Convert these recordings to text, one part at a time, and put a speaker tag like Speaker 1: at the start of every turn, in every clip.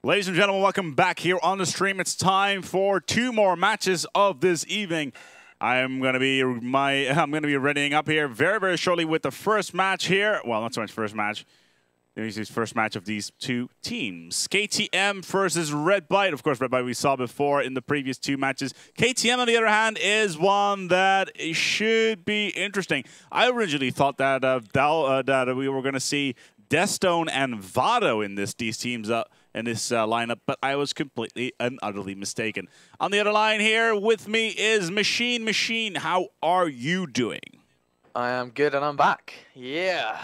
Speaker 1: Ladies and gentlemen, welcome back here on the stream. It's time for 2 more matches of this evening. I'm gonna be readying up here very shortly with the first match here. Well, not so much first match. This is the first match of these 2 teams. KTM versus Redbyte. Of course, Redbyte we saw before in the previous 2 matches. KTM, on the other hand, is one that should be interesting. I originally thought that that we were gonna see Deathstone and Vado in these teams in this lineup, but I was completely and utterly mistaken. On the other line here with me is Machine. Machine, how are you doing?
Speaker 2: I am good and I'm back. Yeah.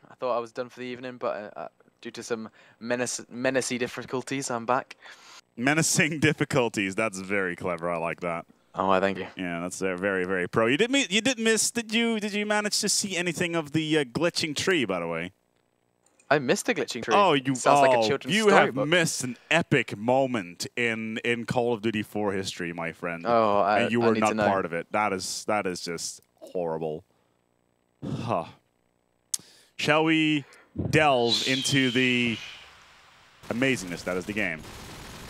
Speaker 2: I thought I was done for the evening, but due to some menacing difficulties, I'm back.
Speaker 1: Menacing difficulties. That's very clever. I like that.
Speaker 2: Oh, thank you.
Speaker 1: Yeah, that's very pro. You did miss. Did you manage to see anything of the glitching tree, by the way?
Speaker 2: I missed a glitching tree.
Speaker 1: Oh,
Speaker 2: sounds like a children's
Speaker 1: you
Speaker 2: storybook.
Speaker 1: have missed an epic moment in Call of Duty 4 history, my friend.
Speaker 2: Oh,
Speaker 1: and you were
Speaker 2: I
Speaker 1: not part of it. That is just horrible. Huh. Shall we delve into the amazingness that is the game?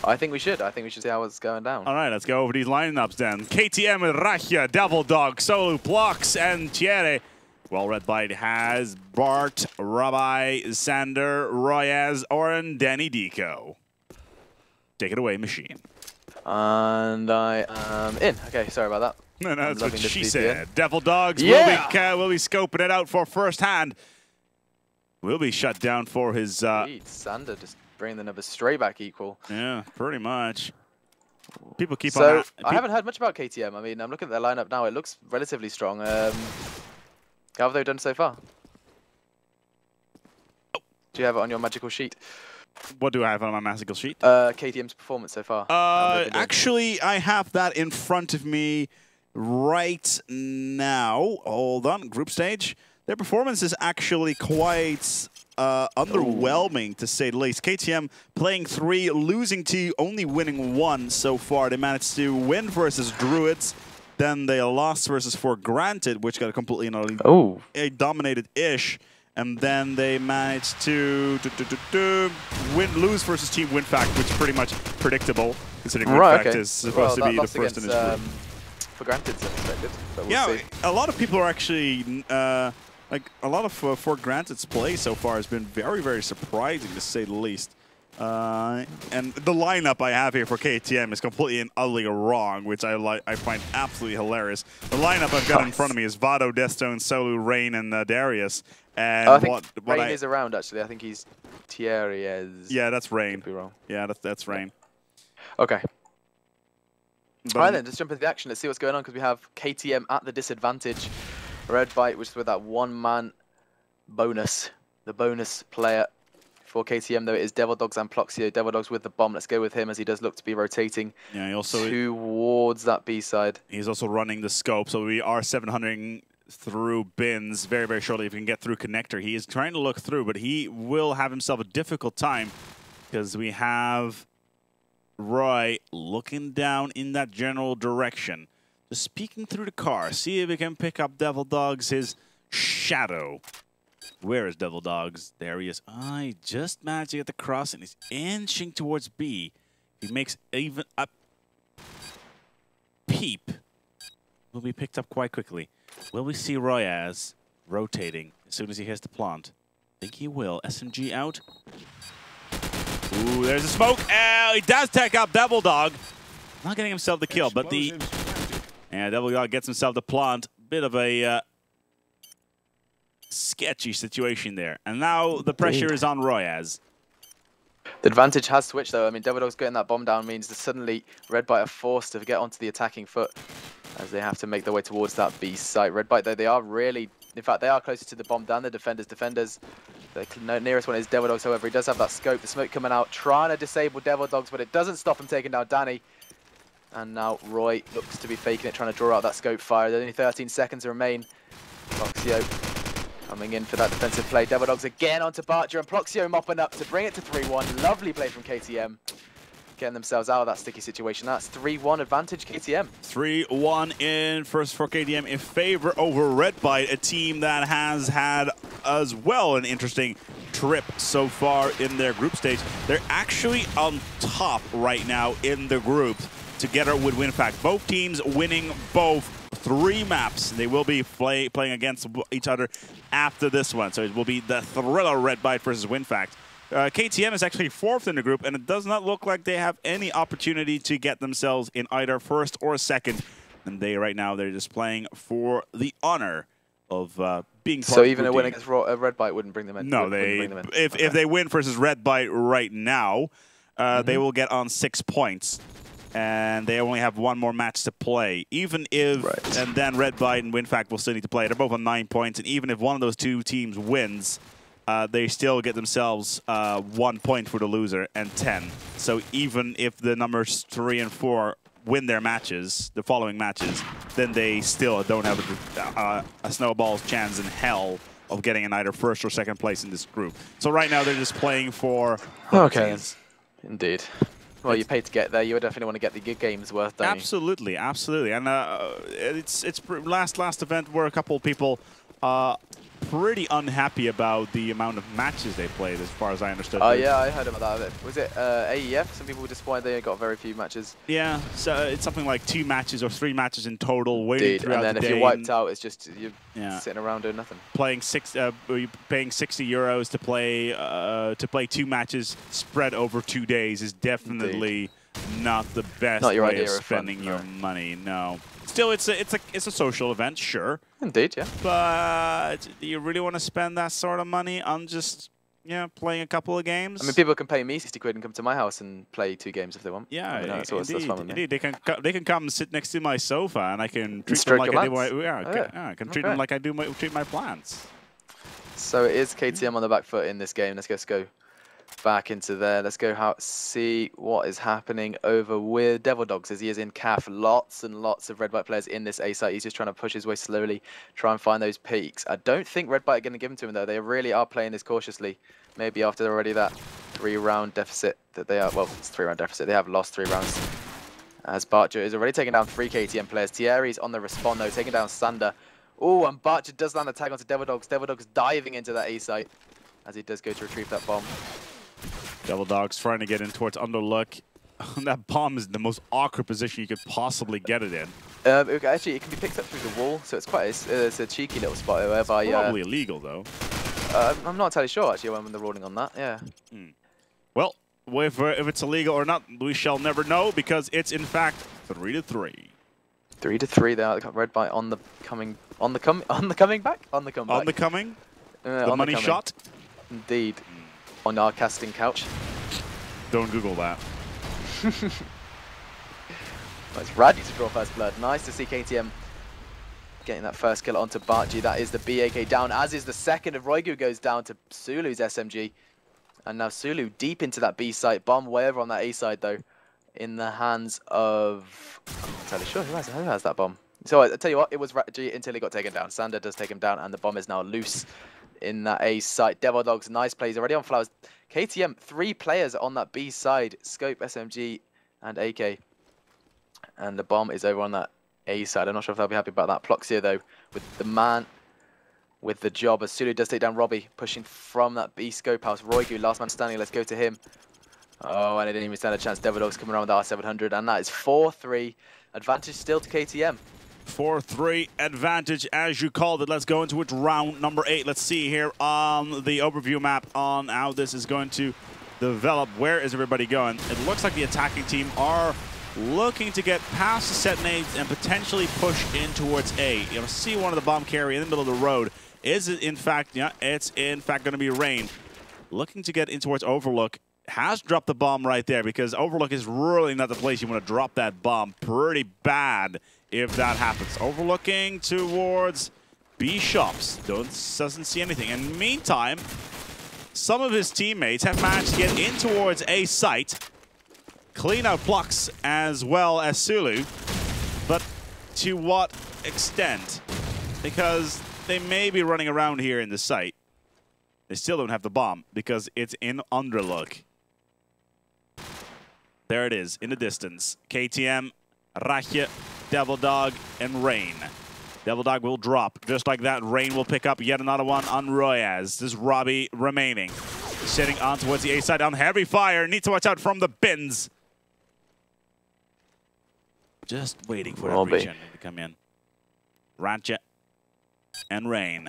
Speaker 2: I think we should. I think we should see how it's going down.
Speaker 1: All right, let's go over these lineups then. KTM with Rachia, Devil Dog, Solo, Plox, and Thierry. Well, Redbyte has Bart, Rabbi, Sander, Royaz, Oren, Danny Deco. Take it away, Machine.
Speaker 2: And I am in. Okay, sorry about that.
Speaker 1: No, that's what she said.
Speaker 2: VPN.
Speaker 1: Devil Dogs will be scoping it out for first hand. Will be shut down for his...
Speaker 2: Sander just bringing the numbers straight back equal.
Speaker 1: Yeah, pretty much. People keep
Speaker 2: on...
Speaker 1: So,
Speaker 2: I haven't heard much about KTM. I mean, I'm looking at their lineup now. It looks relatively strong. How have they done so far? Do you have it on your magical sheet?
Speaker 1: What do I have on my magical sheet?
Speaker 2: KTM's performance so far.
Speaker 1: Actually, I have that in front of me right now. Hold on, group stage. Their performance is actually quite underwhelming, to say the least. KTM playing 3, losing 2, only winning 1 so far. They managed to win versus Druids. Then they lost versus For Granted, which got a completely dominated-ish. And then they managed to lose versus Team WinFact, which is pretty much predictable, considering WinFact is supposed to be the first in his group.
Speaker 2: For Granted, unexpected.
Speaker 1: Yeah, a lot of people are actually like a lot of For Granted's play so far has been very surprising, to say the least. And the lineup I have here for KTM is completely and utterly wrong, which I find absolutely hilarious. The lineup I've got in front of me is Vado, Deathstone, Solu, Rain, and Darius. And
Speaker 2: I think Rain is around, actually. I think he's Thierry as...
Speaker 1: Yeah, that's Rain.
Speaker 2: Could be wrong.
Speaker 1: Yeah, that's Rain.
Speaker 2: Okay. All right then, just jump into the action. Let's see what's going on, because we have KTM at the disadvantage. Redbyte, which is with that 1-man bonus. The bonus player for KTM, though, it is Devil Dogs and Ploxio. Devil Dogs with the bomb. Let's go with him, as he does look to be rotating towards that B side. He's
Speaker 1: also running the scope, so we are 700ing through bins very shortly if we can get through connector. He is trying to look through, but he will have himself a difficult time, because we have Roy looking down in that general direction. Just peeking through the car. See if we can pick up Devil Dogs, his shadow. Where is Devil Dogs? There he is. I just managed to get the cross, and he's inching towards B. He makes even a peep. Will be picked up quite quickly. Will we see Royaz rotating as soon as he hits the plant? I think he will. SMG out. Ooh, there's a smoke. He does take up Devil Dog. Not getting himself the kill, but the... Yeah, Devil Dog gets himself the plant. Bit of a... sketchy situation there. And now the pressure is on Royaz.
Speaker 2: The advantage has switched, though. I mean, Devil Dog's getting that bomb down means that suddenly Redbyte are forced to get onto the attacking foot as they have to make their way towards that B site. Redbyte, though, they are really... In fact, they are closer to the bomb than the defenders. The nearest one is Devil Dogs, however. He does have that scope. The smoke coming out, trying to disable Devil Dogs, but it doesn't stop him taking down Danny. And now Roy looks to be faking it, trying to draw out that scope fire. There's only 13 seconds remain. Ploxio coming in for that defensive play. Devil Dogs again onto Barcher, and Ploxio mopping up to bring it to 3-1. Lovely play from KTM. Getting themselves out of that sticky situation. That's 3-1 advantage KTM.
Speaker 1: 3-1 in first for KTM in favor over Redbyte, a team that has had as well an interesting trip so far in their group stage. They're actually on top right now in the group together with WinFact. Both teams winning both 3 maps. They will be playing against each other after this one. So it will be the thriller Redbyte versus WinFact. KTM is actually 4th in the group, and it does not look like they have any opportunity to get themselves in either 1st or 2nd. And right now, they're just playing for the honor of being part
Speaker 2: So
Speaker 1: of
Speaker 2: even a
Speaker 1: Group
Speaker 2: win
Speaker 1: D.
Speaker 2: against Redbyte wouldn't bring them in?
Speaker 1: No, if they win versus Redbyte right now, they will get on 6 points. And they only have 1 more match to play. Even if, and then Redbyte and WinFact will still need to play. They're both on 9 points, and even if one of those 2 teams wins, they still get themselves 1 point for the loser and 10. So even if the numbers 3 and 4 win their matches, the following matches, then they still don't have a snowball's chance in hell of getting in either 1st or 2nd place in this group. So right now they're just playing for
Speaker 2: bonuses. Indeed. Well, you paid to get there. You would definitely want to get the good games worth, don't
Speaker 1: Absolutely, absolutely. And it's last event where a couple of people pretty unhappy about the amount of matches they played, as far as I understood.
Speaker 2: Oh, yeah, I heard about that. Was it AEF? Some people were disappointed they got very few matches.
Speaker 1: Yeah, so it's something like 2 matches or 3 matches in total, waiting throughout the day.
Speaker 2: And then if you're wiped out, it's just you're sitting around doing nothing.
Speaker 1: Paying 60 euros to play 2 matches spread over 2 days is definitely not the best way of spending your money. No. Still, it's a social event, sure.
Speaker 2: Indeed, yeah.
Speaker 1: But do you really want to spend that sort of money on just playing a couple of games?
Speaker 2: I mean, people can pay me 60 quid and come to my house and play 2 games if they want.
Speaker 1: Yeah,
Speaker 2: I mean, that's fun with me.
Speaker 1: Indeed. They can come and sit next to my sofa, and I can treat them like I do. I can treat them like I do treat my plants.
Speaker 2: So it is KTM on the back foot in this game. Let's go back into there. Let's go see what is happening over with Devil Dogs as he is in CAF. Lots and lots of Redbyte players in this A site. He's just trying to push his way slowly, try and find those peaks. I don't think Redbyte are going to give them to him, though. They really are playing this cautiously. Maybe after already that 3-round deficit that they are. Well, it's 3-round deficit. They have lost 3 rounds. As Barcher is already taking down 3 KTM players. Thierry's on the respawn, though, taking down Sander. Oh, and Barcher does land a tag onto Devil Dogs. Devil Dogs diving into that A site as he does go to retrieve that bomb.
Speaker 1: Devil Dogs trying to get in towards Underlook. That bomb is the most awkward position you could possibly get it in.
Speaker 2: Actually, it can be picked up through the wall, so it's quite it's a cheeky little spot whereby...
Speaker 1: It's probably illegal, though.
Speaker 2: I'm not entirely sure, actually, when they're ruling on that, yeah.
Speaker 1: Well, if it's illegal or not, we shall never know, because it's, in fact, 3-3.
Speaker 2: 3-3 there. Redbyte on the coming back? On the comeback.
Speaker 1: On the coming? The money shot?
Speaker 2: Indeed. On our casting couch.
Speaker 1: Don't Google that.
Speaker 2: It's Raddy to draw first blood. Nice to see KTM getting that first kill onto Barchi. That is the BAK down, as is the second of Roigu goes down to Sulu's SMG. And now Sulu deep into that B site. Bomb way over on that A side, though, in the hands of... I'm not entirely sure. Who has that bomb? So I tell you what, it was Raddy until he got taken down. Sander does take him down, and the bomb is now loose in that A site. Devil Dogs, nice plays already on flowers. KTM, 3 players on that B side. Scope, SMG, and AK. And the bomb is over on that A side. I'm not sure if they'll be happy about that. Ploxia, though, with the man with the job, as Sulu does take down Robbie, pushing from that B scope house. Roigu, last man standing. Let's go to him. Oh, and it didn't even stand a chance. Devil Dogs coming around with the R700, and that is 4-3. Advantage still to KTM.
Speaker 1: 4-3 advantage, as you called it. Let's go into it, round number 8. Let's see here on the overview map on how this is going to develop. Where is everybody going? It looks like the attacking team are looking to get past the set nades and potentially push in towards A. You'll see one of the bomb carry in the middle of the road. Is it in fact, it's in fact going to be Rain. Looking to get in towards Overlook. Has dropped the bomb right there, because Overlook is really not the place you want to drop that bomb. Pretty bad if that happens. Overlooking towards B shops. Doesn't see anything. In the meantime, some of his teammates have managed to get in towards A site. Clean out Plux as well as Sulu. But to what extent? Because they may be running around here in the site. They still don't have the bomb because it's in Underlook. There it is in the distance. KTM, Rache, Devil Dog, and Rain. Devil Dog will drop. Just like that, Rain will pick up yet another one on Royaz. This is Robbie remaining. Sitting on towards the A side on heavy fire. Needs to watch out from the bins. Just waiting for that region to come in. Ratchet and Rain.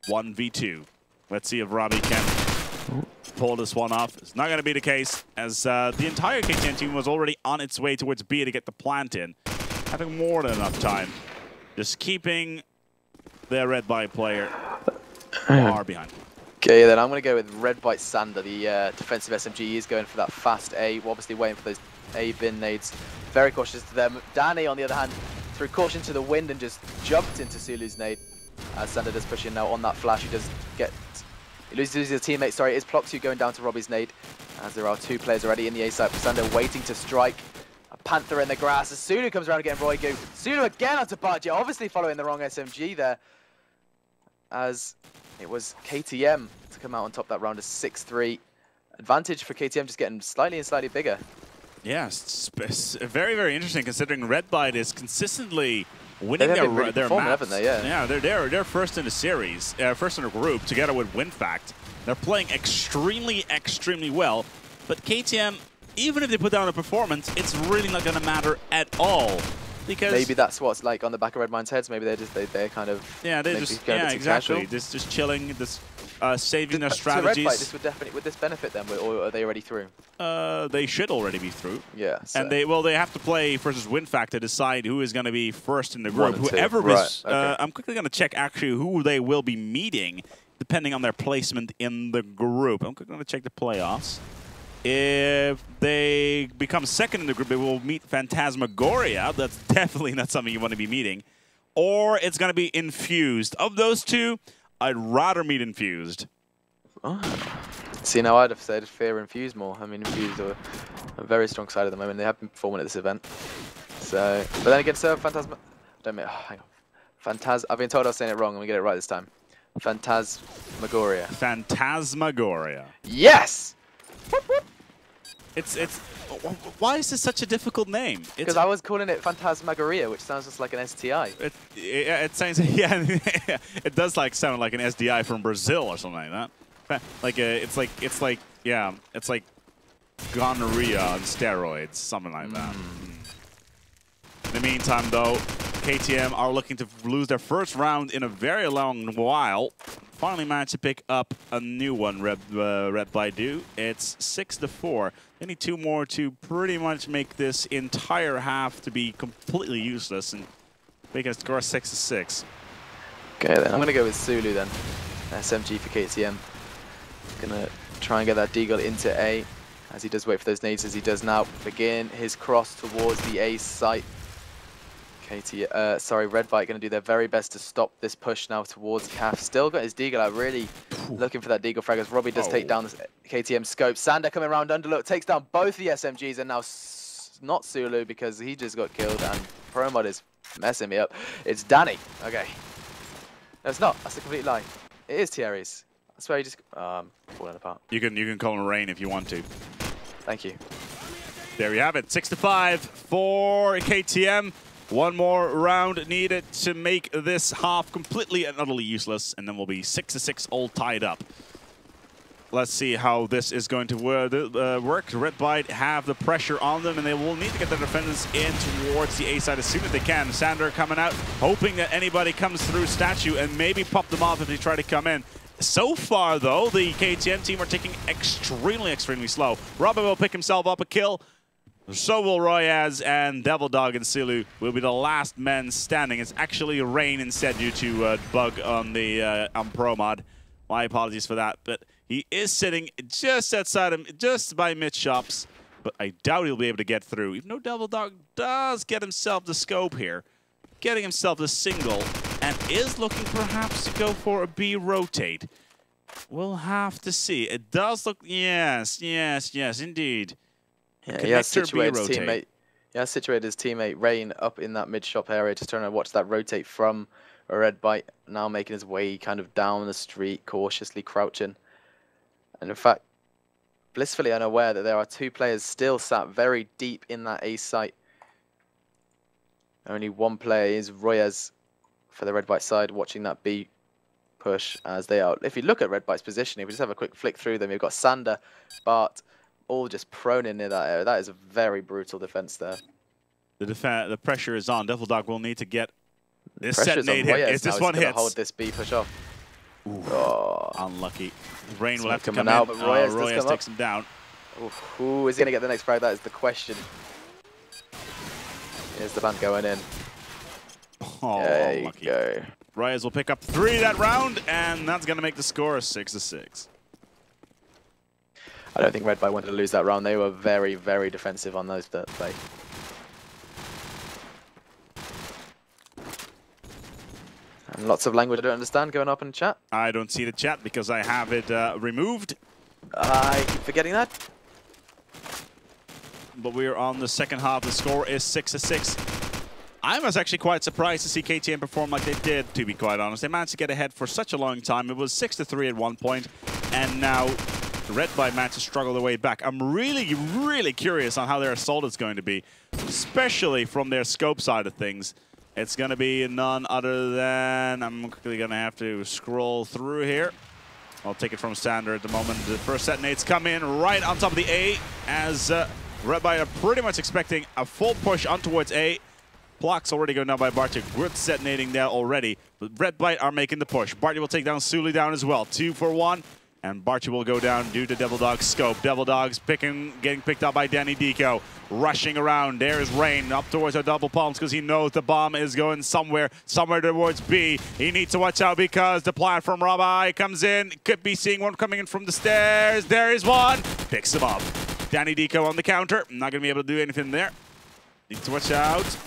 Speaker 1: 1v2. Let's see if Robbie can pull this one off. It's not going to be the case, as the entire kTm team was already on its way towards B to get the plant in. Having more than enough time. Just keeping their Redbyte player far behind.
Speaker 2: Okay, then I'm going to go with Redbyte Sander, the defensive SMG. He's going for that fast A. We're obviously waiting for those A bin nades. Very cautious to them. Danny, on the other hand, threw caution to the wind and just jumped into Sulu's nade. As Sander does push in now on that flash. He loses his teammate. Sorry, it is Ploxu going down to Robbie's nade. As there are 2 players already in the A site. Sander waiting to strike. A Panther in the grass. As Sulu comes around again, Roygu. Sulu again onto Bargia, obviously following the wrong SMG there. As it was KTM to come out on top that round, a 6-3 advantage for KTM, just getting slightly bigger.
Speaker 1: Yes, it's very, very interesting considering Redbyte is consistently winning their maps.
Speaker 2: Haven't they? Yeah,
Speaker 1: they're first in the series, first in the group, together with WinFact. They're playing extremely well, but KTM, even if they put down a performance, it's really not going to matter at all. Because
Speaker 2: maybe that's what's like on the back of Redmine's heads. Maybe they're kind of
Speaker 1: exactly. Just chilling, just saving their strategies.
Speaker 2: To Redbyte, would this benefit them, or are they already through?
Speaker 1: They should already be through.
Speaker 2: Yeah. So.
Speaker 1: And they have to play versus WinFact to decide who is going to be first in the group. Whoever is, I'm quickly going to check actually who they will be meeting, depending on their placement in the group. I'm quickly going to check the playoffs. If they become second in the group, they will meet Phantasmagoria. That's definitely not something you want to be meeting. Or it's going to be Infused. Of those two, I'd rather meet Infused.
Speaker 2: Oh. See, now I'd have said Fear Infused more. I mean, Infused are a very strong side at the moment. They have been performing at this event. So, but then again, Phantasma... hang on. I've been told I was saying it wrong. I'm going to get it right this time. Phantasmagoria.
Speaker 1: Phantasmagoria.
Speaker 2: Yes!
Speaker 1: Why is this such a difficult name?
Speaker 2: Because I was calling it Phantasmagoria, which sounds just like an STI.
Speaker 1: It sounds, yeah, it does like sound like an SDI from Brazil or something like that. It's like gonorrhea on steroids, something like that. In the meantime, though, KTM are looking to lose their first round in a very long while. Finally managed to pick up a new one, Redbyte do. It's 6-4. They need 2 more to pretty much make this entire half to be completely useless, and they can score 6-6.
Speaker 2: Okay, then I'm going to go with Sulu then. SMG for KTM. Going to try and get that Deagle into A, as he does wait for those nades, as he does now begin his cross towards the A site. Redbyte going to do their very best to stop this push now towards CAF. Still got his Deagle out, really looking for that Deagle frag as Robbie does take down the KTM scope. Sander coming around underlook, takes down both the SMGs, and now not Sulu because he just got killed and ProMod is messing me up. It's Danny. Okay. No, it's not. That's a complete lie. It is Thierry's. I swear he just... falling apart.
Speaker 1: You can call him Rain if you want to.
Speaker 2: Thank you.
Speaker 1: There you have it. 6-5 for KTM. 1 more round needed to make this half completely and utterly useless, and then we'll be 6-6 all tied up. Let's see how this is going to work. Redbyte have the pressure on them, and they will need to get the defenders in towards the A side as soon as they can. Sander coming out, hoping that anybody comes through Statue and maybe pop them off if they try to come in. So far, though, the KTM team are taking extremely slow. Robin will pick himself up a kill. So will Royaz, and Devil Dog and Sulu will be the last men standing. It's actually Rain instead due to bug on the ProMod. My apologies for that, but he is sitting just outside him, just by mid-shops, but I doubt he'll be able to get through, even though Devil Dog does get himself the scope here, getting himself the single, and is looking perhaps to go for a B rotate. We'll have to see. It does look, yes, indeed.
Speaker 2: Yeah, he has situated his teammate Rain up in that mid-shop area, just trying to watch that rotate from a Redbyte, now making his way kind of down the street, cautiously crouching. And in fact, blissfully unaware that there are 2 players still sat very deep in that A site. Only one player is Royaz for the Redbyte side, watching that B push as they are. If you look at Redbyte's positioning, we just have a quick flick through them. You've got Sander, Bart, all just prone in near that area. That is a very brutal defense there.
Speaker 1: The pressure is on. Devildog will need to get this set nade hit. Is this one hits?
Speaker 2: Hold this B push off.
Speaker 1: Oh. Unlucky. Rain will have to come
Speaker 2: out,
Speaker 1: in.
Speaker 2: But Royas
Speaker 1: takes him down.
Speaker 2: Who is going to get the next frag? That is the question. Here's the band going in.
Speaker 1: Oh,
Speaker 2: there
Speaker 1: lucky.
Speaker 2: You go.
Speaker 1: Royas will pick up 3 that round, and that's going to make the score 6-6.
Speaker 2: I don't think Redbyte wanted to lose that round. They were very, very defensive on those that play. And lots of language I don't understand going up in chat.
Speaker 1: I don't see the chat because I have it removed.
Speaker 2: I keep forgetting that.
Speaker 1: But we're on the second half. The score is 6-6. I was actually quite surprised to see KTM perform like they did, to be quite honest. They managed to get ahead for such a long time. It was 6-3 at one point, and now the Redbyte managed to struggle their way back. I'm really, really curious on how their assault is going to be, especially from their scope side of things. It's going to be none other than... I'm quickly going to have to scroll through here. I'll take it from Sander at the moment. The first set nades come in right on top of the A as Redbyte are pretty much expecting a full push on towards A. Block's already going down by Barty. Good set nading there already. But Redbyte are making the push. Barty will take down Suli down as well. 2 for 1. And Barty will go down due to Devildog's scope. Devildog's getting picked up by Danny Deco. Rushing around. There is Rain up towards our double palms because he knows the bomb is going somewhere towards B. He needs to watch out because the platform Rabbi comes in. Could be seeing one coming in from the stairs. There is one. Picks him up. Danny Deco on the counter. Not going to be able to do anything there. Needs to watch out.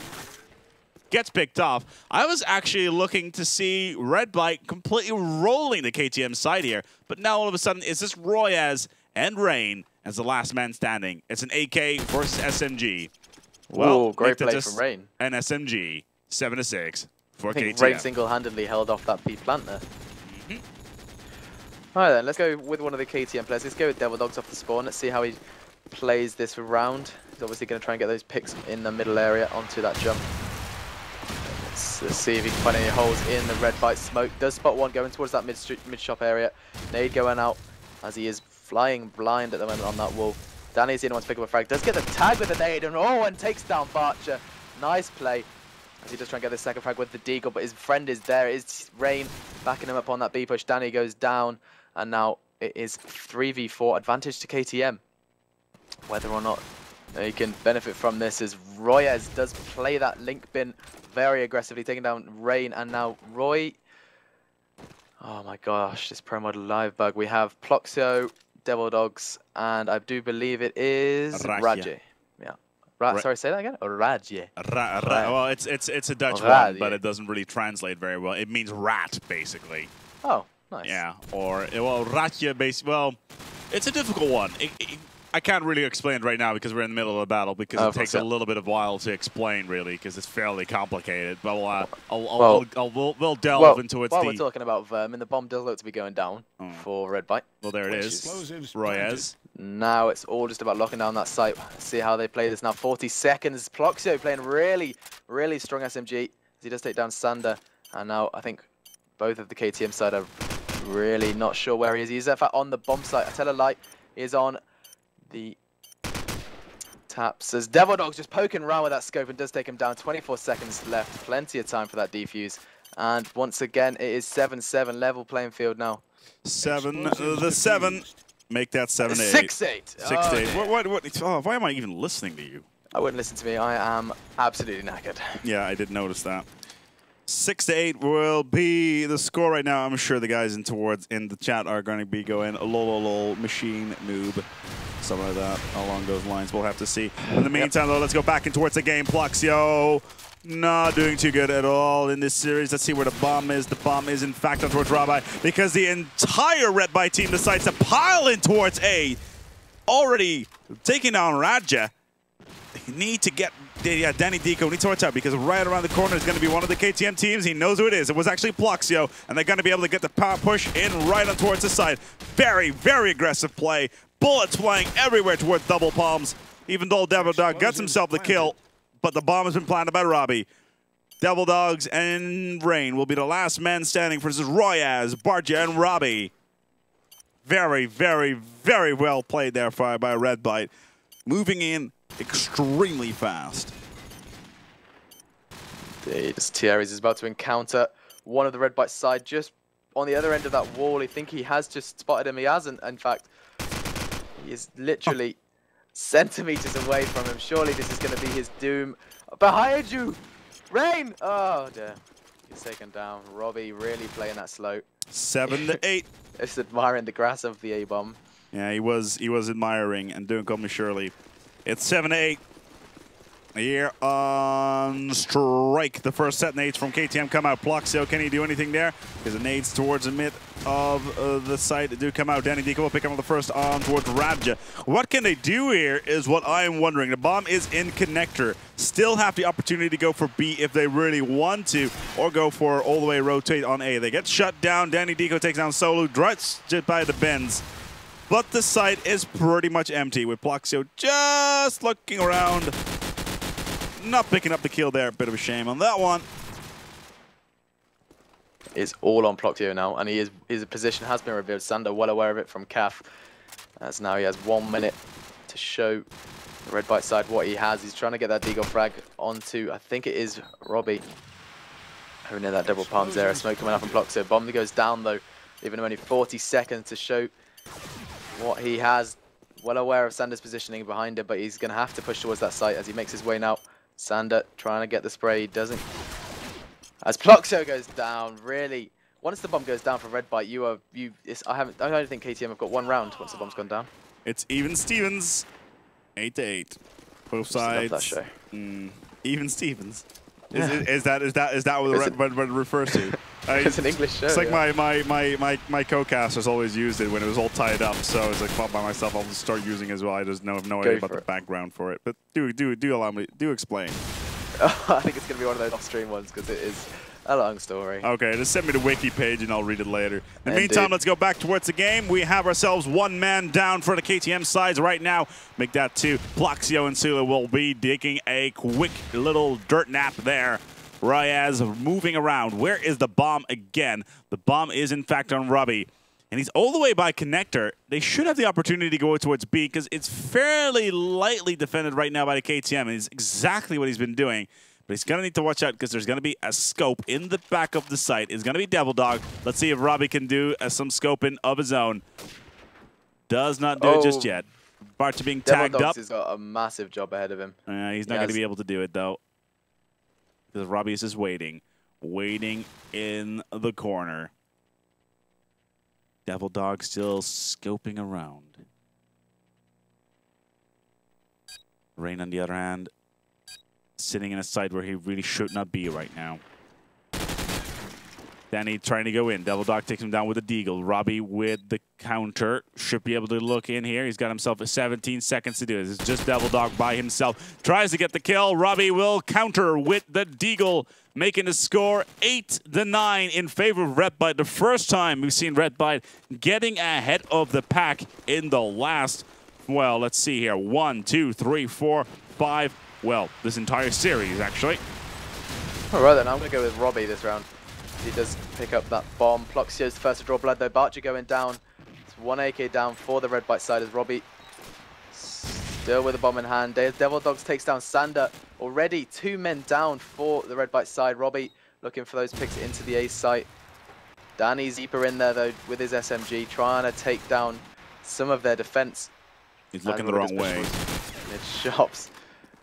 Speaker 1: Gets picked off. I was actually looking to see Redbyte completely rolling the KTM side here, but now all of a sudden it's just Royas and Rain as the last man standing. It's an AK versus SMG. Well,
Speaker 2: ooh, great play from Rain.
Speaker 1: An SMG, 7-6 for
Speaker 2: I think
Speaker 1: KTM.
Speaker 2: Rain single-handedly held off that P plant there. All right then, let's go with one of the KTM players. Let's go with Devildogs off the spawn. Let's see how he plays this round. He's obviously going to try and get those picks in the middle area onto that jump. Let's see if he can find any holes in the Redbyte smoke. Does spot one going towards that mid-shop area. Nade going out as he is flying blind at the moment on that wall. Danny's the only one to pick up a frag. Does get the tag with the nade and takes down Barcher. Nice play as he does try and get the second frag with the deagle, but his friend is there. It is Rain backing him up on that B push. Danny goes down, and now it is 3v4 advantage to KTM. Whether or not he can benefit from this as Royas does play that link bin very aggressively, taking down Rain, and now Roy. Oh my gosh, this Pro Model Live bug. We have Ploxio, Devildogs, and I do believe it is Radje. Yeah. Sorry, say that again? Radje.
Speaker 1: Well, it's a Dutch one, but it doesn't really translate very well. It means rat, basically.
Speaker 2: Oh, nice.
Speaker 1: Yeah, or, well, Ratje, basically, well, it's a difficult one. I can't really explain it right now because we're in the middle of a battle, because it takes a little bit of while to explain, really, because it's fairly complicated. But we'll delve into it.
Speaker 2: While we're talking about Vermin, the bomb does look to be going down for Redbyte.
Speaker 1: Well, there it is. Royas.
Speaker 2: Now it's all just about locking down that site. Let's see how they play this now. 40 seconds. Ploxio playing really, really strong SMG as he does take down Sander. And now I think both of the KTM side are really not sure where he is. He's in fact on the bomb site. I tell a lie. He is on the taps as Devildog's just poking around with that scope and does take him down. 24 seconds left, plenty of time for that defuse, and once again it is 7-7, level playing field now. 7,
Speaker 1: make that 7-8.
Speaker 2: 6-8.
Speaker 1: 6-8. Oh, why am I even listening to you?
Speaker 2: I wouldn't listen to me. I am absolutely knackered.
Speaker 1: Yeah, I did notice that. 6-8 will be the score right now. I'm sure the guys in the chat are going to be going lol machine noob, something like that along those lines. We'll have to see. In the meantime, though, let's go back in towards the game. Ploxio not doing too good at all in this series. Let's see where the bomb is. The bomb is in fact on towards Rabbi because the entire Redbyte team decides to pile in towards A. Already taking down Radja. They need to get Danny Deco needs to watch out because right around the corner is going to be one of the KTM teams. He knows who it is. It was actually Ploxio, and they're going to be able to get the power push in right on towards the side. Very, very aggressive play. Bullets flying everywhere towards double palms. Even though Devildog gets himself the kill, but the bomb has been planted by Robbie. Devil Dogs and Rain will be the last men standing versus Royaz, Barja, and Robbie. Very, very, very well played there by Redbyte. Moving in extremely fast.
Speaker 2: Thierry's is about to encounter one of the Redbyte side just on the other end of that wall. I think he has just spotted him. He hasn't, in fact. He is literally centimeters away from him. Surely this is going to be his doom. Behind you! Rain! Oh, dear. He's taken down. Robbie really playing that slow.
Speaker 1: 7-8.
Speaker 2: Just admiring the grass of the A-bomb.
Speaker 1: Yeah, he was admiring and doing come surely. It's 7-8. Here on strike. The first set nades from kTm come out. Pluxio, can he do anything there? Because the nades towards the mid of the site do come out. Danny Deco will pick up on the first on towards Rabja. What can they do here is what I am wondering. The bomb is in connector. Still have the opportunity to go for B if they really want to, or go for all the way rotate on A. They get shut down. Danny Deco takes down Solo, drives by the bends. But the site is pretty much empty with Pluxio just looking around. Not picking up the kill there. Bit of a shame on that one.
Speaker 2: It's all on Pluxio now, and his position has been revealed. Sander well aware of it from CAF. As now he has 1 minute to show the Redbyte side what he has. He's trying to get that Deagle frag onto, I think it is Robbie. Over near that double palms there. Smoke coming up from Pluxio. Bomb that goes down though. Leaving him only 40 seconds to show what he has. Well aware of Sander's positioning behind him, but he's going to have to push towards that site as he makes his way now. Sander trying to get the spray, doesn't. As Pluxio goes down, really. Once the bomb goes down for Redbyte, I don't think kTm have got 1 round once the bomb's gone down.
Speaker 1: It's even Stevens, 8-8. Both sides.
Speaker 2: Love that show.
Speaker 1: Even Stevens. Is that what it refers to?
Speaker 2: It's an English show.
Speaker 1: It's like
Speaker 2: yeah.
Speaker 1: my co-casters always used it when it was all tied up. So it's like by myself, I'll just start using it as well. I just have no idea about the background for it. But do allow me, do explain.
Speaker 2: I think it's going to be one of those off-stream ones because it is a long story.
Speaker 1: Okay, just send me the wiki page and I'll read it later. In the meantime, let's go back towards the game. We have ourselves 1 man down for the kTM sides right now. Make that 2. Pluxio and Sula will be taking a quick little dirt nap there. Royaz moving around. Where is the bomb again? The bomb is in fact on Robbie. And he's all the way by connector. They should have the opportunity to go towards B because it's fairly lightly defended right now by the kTM. And it's exactly what he's been doing. But he's going to need to watch out because there's going to be a scope in the back of the site. It's going to be Devil Dog. Let's see if Robbie can do some scoping of his own. Does not do it just yet. Bart's being tagged up.
Speaker 2: He's got a massive job ahead of him.
Speaker 1: He's not going to be able to do it, though. Because Robbie is just waiting. Waiting in the corner. Devil Dog still scoping around. Rain, on the other hand, sitting in a side where he really should not be right now. Danny trying to go in. Devil Dog takes him down with a deagle. Robbie with the counter. Should be able to look in here. He's got himself 17 seconds to do this. It's just Devil Dog by himself. Tries to get the kill. Robbie will counter with the deagle, making the score 8-9 in favor of Redbyte. The first time we've seen Redbyte getting ahead of the pack in the last, well, let's see here. 1, 2, 3, 4, 5. Well, this entire series, actually.
Speaker 2: All right, then. I'm going to go with Robbie this round. He does pick up that bomb. Pluxio's the first to draw blood, though. Bartja going down. It's 1 AK down for the Redbyte side as Robbie still with the bomb in hand. Devil Dogs takes down Sander. Already 2 men down for the Redbyte side. Robbie looking for those picks into the A site. Danny's deeper in there, though, with his SMG, trying to take down some of their defense.
Speaker 1: He's looking the wrong way.
Speaker 2: Mid shops.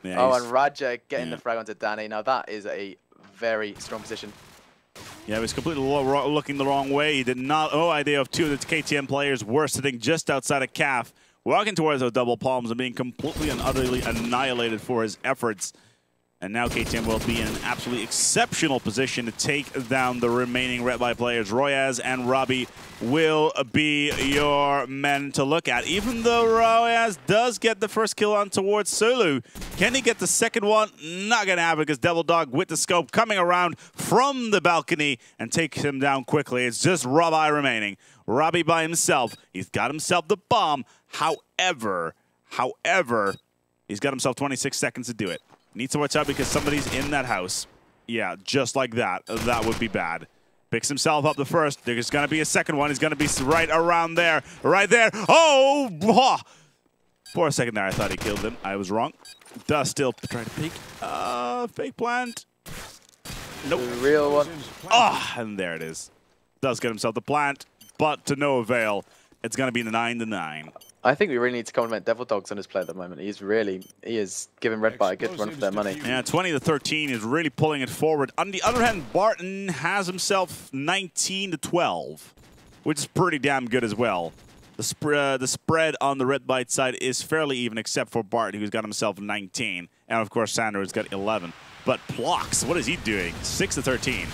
Speaker 2: Yeah, and Raja getting the frag onto Danny. Now that is a very strong position.
Speaker 1: Yeah, he was completely looking the wrong way. He did not no idea of 2 of the kTM players were sitting just outside of CAF, walking towards those double palms and being completely and utterly annihilated for his efforts. And now kTM will be in an absolutely exceptional position to take down the remaining Redbyte players. Royaz and Robbie will be your men to look at. Even though Royaz does get the first kill on towards Sulu, can he get the second one? Not going to happen because Devil Dog with the scope coming around from the balcony and takes him down quickly. It's just Robbie remaining. Robbie by himself. He's got himself the bomb. However, he's got himself 26 seconds to do it. Needs to watch out because somebody's in that house. Yeah, just like that. That would be bad. Picks himself up the first. There's going to be a second one. He's going to be right around there. Right there. Oh! For a second there, I thought he killed him. I was wrong. Does still try to peek. Fake plant. Nope.
Speaker 2: The real one.
Speaker 1: And there it is. Does get himself the plant, but to no avail. It's going to be the 9-9.
Speaker 2: I think we really need to compliment Devil Dogs on his play at the moment. He is giving Redbyte a good run for their money.
Speaker 1: Yeah, 20-13 is really pulling it forward. On the other hand, Barton has himself 19-12, which is pretty damn good as well. The spread on the Redbyte side is fairly even, except for Barton, who's got himself 19. And of course, Sander has got 11. But Plox, what is he doing? 6-13.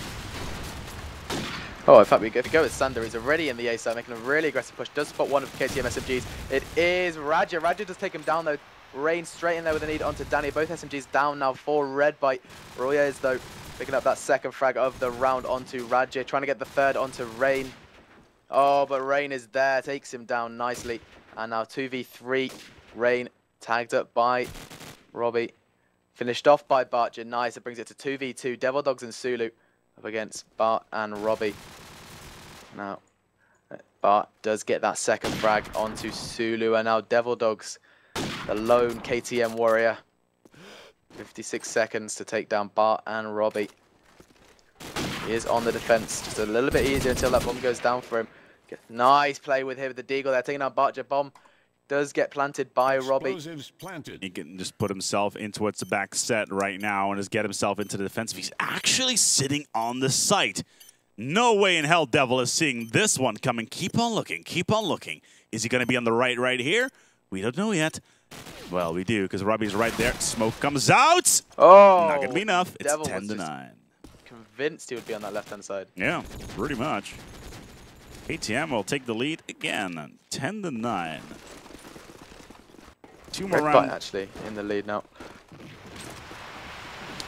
Speaker 2: Oh, in fact, if you go with Sander, he's already in the A side, making a really aggressive push. Does spot one of the KTM SMGs. It is Radja. Radja does take him down, though. Rain straight in there with a need onto Danny. Both SMGs down now for Redbyte. Roya is, though, picking up that second frag of the round onto Radja, trying to get the third onto Rain. Oh, but Rain is there, takes him down nicely. And now 2v3. Rain tagged up by Robbie. Finished off by Bartja. Nice. It brings it to 2v2. Devil Dogs and Sulu up against Bart and Robbie. Now, Bart does get that second frag onto Sulu, and now Devil Dogs, the lone KTM warrior. 56 seconds to take down Bart and Robbie. He is on the defense, just a little bit easier until that bomb goes down for him. Nice play with him with the Deagle there, taking out Bartja. Bomb does get planted by Robbie.
Speaker 1: He can just put himself into what's the back set right now and just get himself into the defense. He's actually sitting on the site. No way in hell Devil is seeing this one coming. Keep on looking. Keep on looking. Is he going to be on the right here? We don't know yet. Well, we do, because Robbie's right there. Smoke comes out.
Speaker 2: Oh,
Speaker 1: not going to be enough. It's
Speaker 2: Devil
Speaker 1: 10-9.
Speaker 2: Convinced he would be on that left-hand side.
Speaker 1: Yeah, pretty much. kTm will take the lead again. 10-9. Two more rounds.
Speaker 2: Actually in the lead now.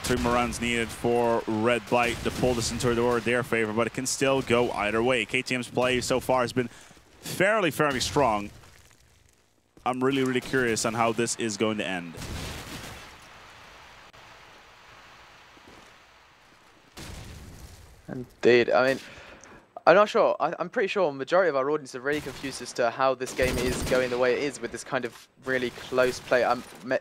Speaker 1: 3 more rounds needed for Redbyte to pull this into their favor, but it can still go either way. KTM's play so far has been fairly strong. I'm really curious on how this is going to end.
Speaker 2: Indeed. I mean, I'm not sure. I'm pretty sure a majority of our audience are really confused as to how this game is going the way it is with this kind of really close play.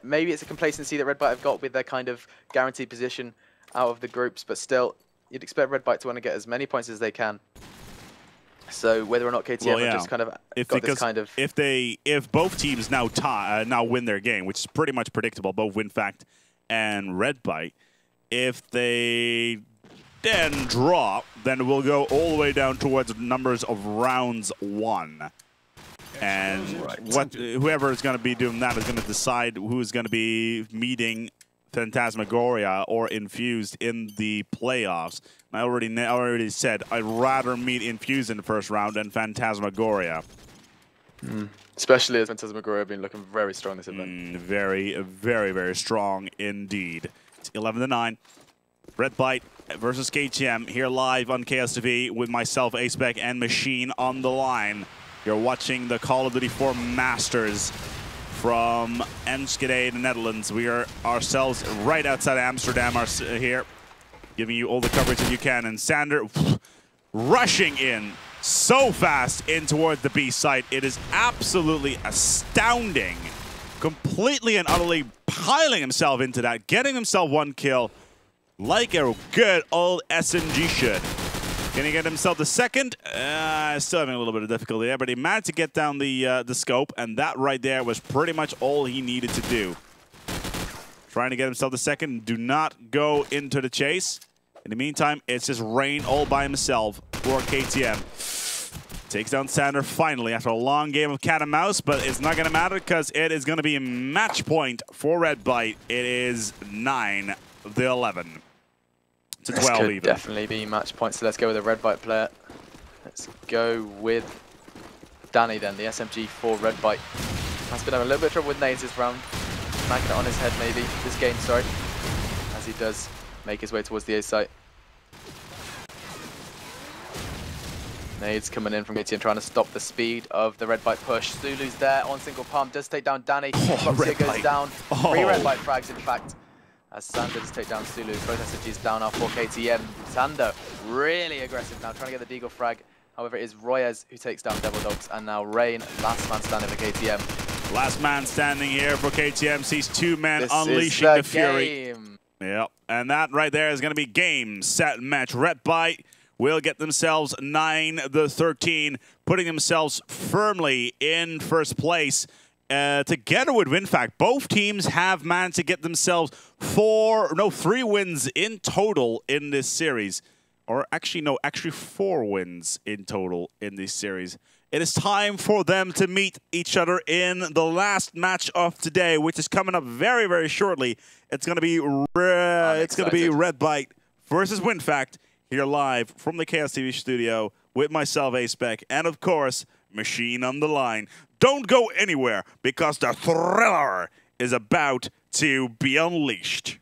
Speaker 2: Maybe it's a complacency that Redbyte have got with their kind of guaranteed position out of the groups, but still, you'd expect Redbyte to want to get as many points as they can. So whether or not KTM have just kind of got this kind of...
Speaker 1: If both teams now win their game, which is pretty much predictable, both WinFact and Redbyte, if they then draw, then we'll go all the way down towards numbers of rounds 1. And whoever is going to be doing that is going to decide who's going to be meeting Phantasmagoria or Infused in the playoffs. I already said I'd rather meet Infused in the first round than Phantasmagoria.
Speaker 2: Especially as Phantasmagoria have been looking very strong this event.
Speaker 1: Very strong indeed. It's 11-9. Redbyte versus KTM here live on KSTV with myself, Acebek, and Machine on the line. You're watching the Call of Duty 4 Masters from Enschede, the Netherlands. We are ourselves right outside Amsterdam here, giving you all the coverage that you can. And Sander rushing in so fast in towards the B site. It is absolutely astounding. Completely and utterly piling himself into that, getting himself 1 kill. Like a good old SMG should. Can he get himself the second? Still having a little bit of difficulty there, but he managed to get down the scope, and that right there was pretty much all he needed to do. Trying to get himself the second. Do not go into the chase. In the meantime, it's just Rain all by himself for KTM. Takes down Sander finally after a long game of cat and mouse, but it's not going to matter because it is going to be a match point for Redbyte. It is 9-11. To 12
Speaker 2: this could
Speaker 1: even.
Speaker 2: Definitely be match points, so let's go with a Redbyte player. Let's go with Danny then, the SMG for Redbyte. Has been having a little bit of trouble with nades this round. Smacking it on his head maybe, this game, sorry. As he does make his way towards the A site. Nades coming in from KTM trying to stop the speed of the Redbyte push. Sulu's there on single palm, does take down Danny. Foxia goes down. 3 Redbyte frags in fact. as Sander just take down Sulu. Protester is down now for KTM. Sander really aggressive now, trying to get the Deagle frag. However, it is Royez who takes down Devil Dogs, and now Rain, last man standing for KTM.
Speaker 1: Last man standing here for KTM sees two men
Speaker 2: This
Speaker 1: unleashing
Speaker 2: is
Speaker 1: the fury.
Speaker 2: game.
Speaker 1: Yep, and that right there is going to be game, set, match. Redbyte will get themselves 9-13, putting themselves firmly in first place. Together with WinFact, both teams have managed to get themselves 3 wins in total in this series. Or actually, no, 4 wins in total in this series. It is time for them to meet each other in the last match of today, which is coming up very, very shortly. It's going to be Redbyte versus WinFact here live from the Chaos TV studio with myself, A-Spec, and of course, Machine on the line. Don't go anywhere because the thriller is about to be unleashed.